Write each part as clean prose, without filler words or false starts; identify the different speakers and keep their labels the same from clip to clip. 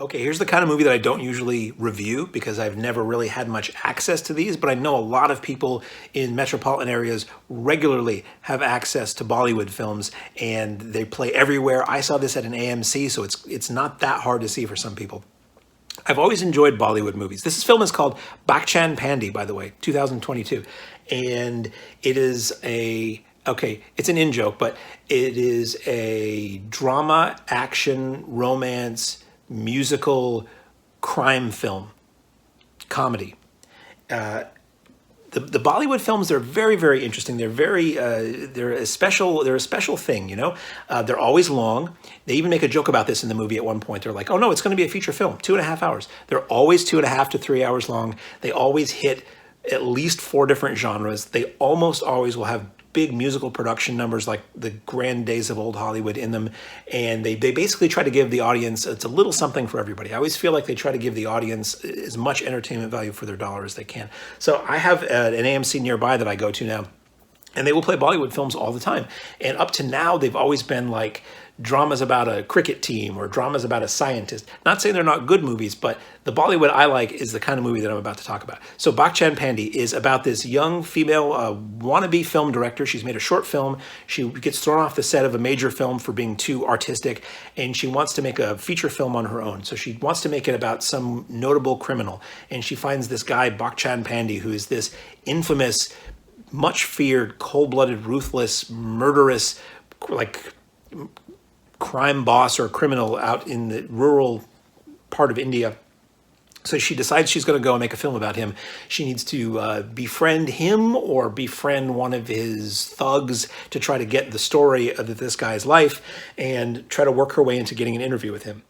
Speaker 1: Okay, here's the kind of movie that I don't usually review because I've never really had much access to these, but I know a lot of people in metropolitan areas regularly have access to Bollywood films and they play everywhere. I saw this at an AMC, so it's not that hard to see for some people. I've always enjoyed Bollywood movies. This film is called BACHCHHAN, Paandeey, by the way, 2022. And it is okay, it's an in-joke, but it is a drama, action, romance, musical, crime film, comedy. The Bollywood films, they're very, very interesting. They're a special thing, you know. They're always long. They even make a joke about this in the movie at one point. They're like, "Oh no, it's going to be a feature film, 2.5 hours." They're always 2.5 to 3 hours long. They always hit at least 4 different genres. They almost always will have big musical production numbers like the grand days of old Hollywood in them. And they basically try to give the audience, it's a little something for everybody. I always feel like they try to give the audience as much entertainment value for their dollar as they can. So I have an AMC nearby that I go to now, and they will play Bollywood films all the time. And up to now, they've always been like dramas about a cricket team or dramas about a scientist. Not saying they're not good movies, but the Bollywood I like is the kind of movie that I'm about to talk about. So BACHCHHAN, Paandeey is about this young female wannabe film director. She's made a short film. She gets thrown off the set of a major film for being too artistic, and she wants to make a feature film on her own. So she wants to make it about some notable criminal. And she finds this guy, BACHCHHAN Paandeey, who is this infamous, much feared, cold-blooded, ruthless, murderous, like crime boss or criminal out in the rural part of India. So she decides she's going to go and make a film about him. She needs to befriend him or befriend one of his thugs to try to get the story of this guy's life and try to work her way into getting an interview with him.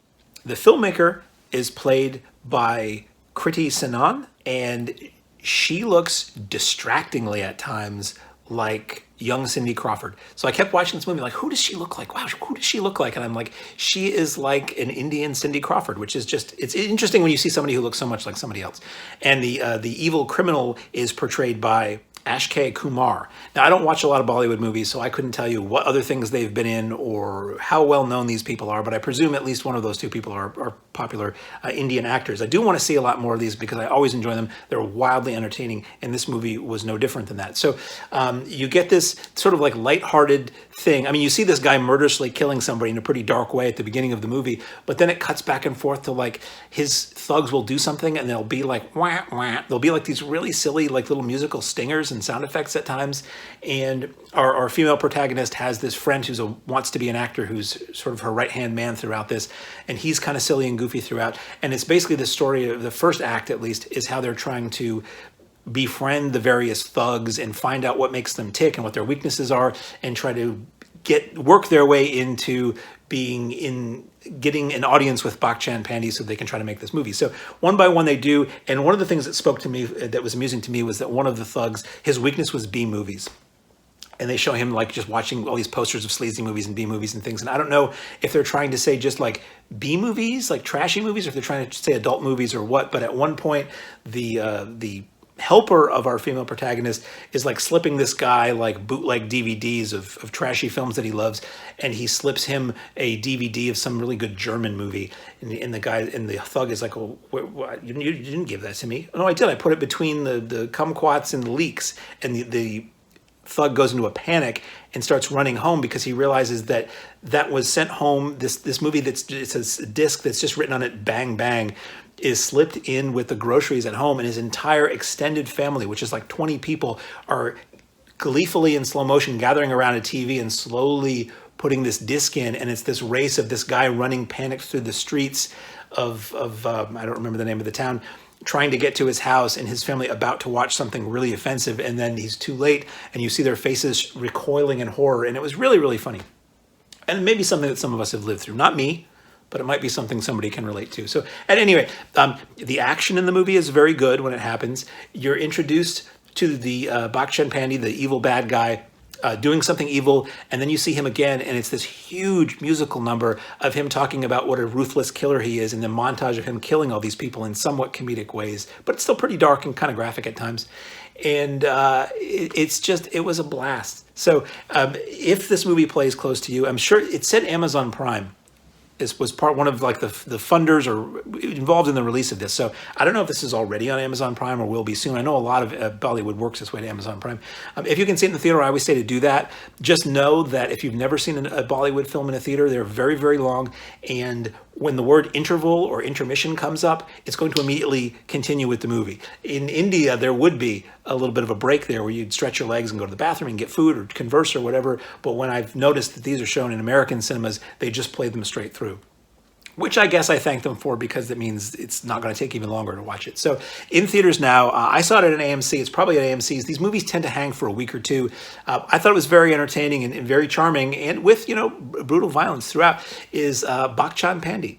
Speaker 1: The filmmaker is played by Kriti Sanon, and she looks distractingly at times like young Cindy Crawford. So I kept watching this movie like, who does she look like? Wow, who does she look like? And I'm like, she is like an Indian Cindy Crawford, which is just, it's interesting when you see somebody who looks so much like somebody else. And the evil criminal is portrayed by Akshay Kumar. Now, I don't watch a lot of Bollywood movies, so I couldn't tell you what other things they've been in or how well known these people are, but I presume at least one of those two people are popular Indian actors. I do want to see a lot more of these because I always enjoy them. They're wildly entertaining, and this movie was no different than that. So you get this sort of like lighthearted thing. I mean, you see this guy murderously killing somebody in a pretty dark way at the beginning of the movie, but then it cuts back and forth to like his thugs will do something and they'll be like, wah, wah. They'll be like these really silly like little musical stingers and sound effects at times. And our female protagonist has this friend who wants to be an actor who's sort of her right-hand man throughout this. And he's kind of silly and goofy throughout. And it's basically the story of the first act, at least, is how they're trying to befriend the various thugs and find out what makes them tick and what their weaknesses are and try to work their way into getting an audience with BACHCHHAN Paandeey so they can try to make this movie. So one by one they do, and one of the things that spoke to me, that was amusing to me, was that one of the thugs, his weakness was B movies. And they show him like just watching all these posters of sleazy movies and B movies and things. And I don't know if they're trying to say just like B movies, like trashy movies, or if they're trying to say adult movies or what. But at one point, the helper of our female protagonist is like slipping this guy like bootleg DVDs of trashy films that he loves, and he slips him a DVD of some really good German movie, and the thug is like, "Oh, what? You didn't give that to me." "Oh, no, I did. I put it between the kumquats and the leeks." And the thug goes into a panic and starts running home because he realizes that was sent home. This movie it's a disc that's just written on it, "Bang Bang," is slipped in with the groceries at home, and his entire extended family, which is like 20 people, are gleefully in slow motion gathering around a TV and slowly putting this disc in. And it's this race of this guy running panicked through the streets of I don't remember the name of the town, trying to get to his house, and his family about to watch something really offensive, and then he's too late, and you see their faces recoiling in horror. And it was really, really funny. And maybe something that some of us have lived through. Not me, but it might be something somebody can relate to. So at any rate, the action in the movie is very good when it happens. You're introduced to the BACHCHHAN Paandeey, the evil bad guy, doing something evil, and then you see him again, and it's this huge musical number of him talking about what a ruthless killer he is, and the montage of him killing all these people in somewhat comedic ways, but it's still pretty dark and kind of graphic at times. And it was a blast. So if this movie plays close to you, I'm sure it said Amazon Prime. was one of like the funders or involved in the release of this. So I don't know if this is already on Amazon Prime or will be soon. I know a lot of Bollywood works its way to Amazon Prime. If you can see it in the theater, I always say to do that. Just know that if you've never seen a Bollywood film in a theater, they're very, very long. And when the word interval or intermission comes up, it's going to immediately continue with the movie. In India, there would be a little bit of a break there where you'd stretch your legs and go to the bathroom and get food or converse or whatever. But when I've noticed that these are shown in American cinemas, they just play them straight through, which I guess I thank them for, because it means it's not going to take even longer to watch it. So in theaters now, I saw it at an AMC. It's probably at AMC's. These movies tend to hang for a week or two. I thought it was very entertaining and very charming, and with, brutal violence throughout, is BACHCHHAN Paandeey.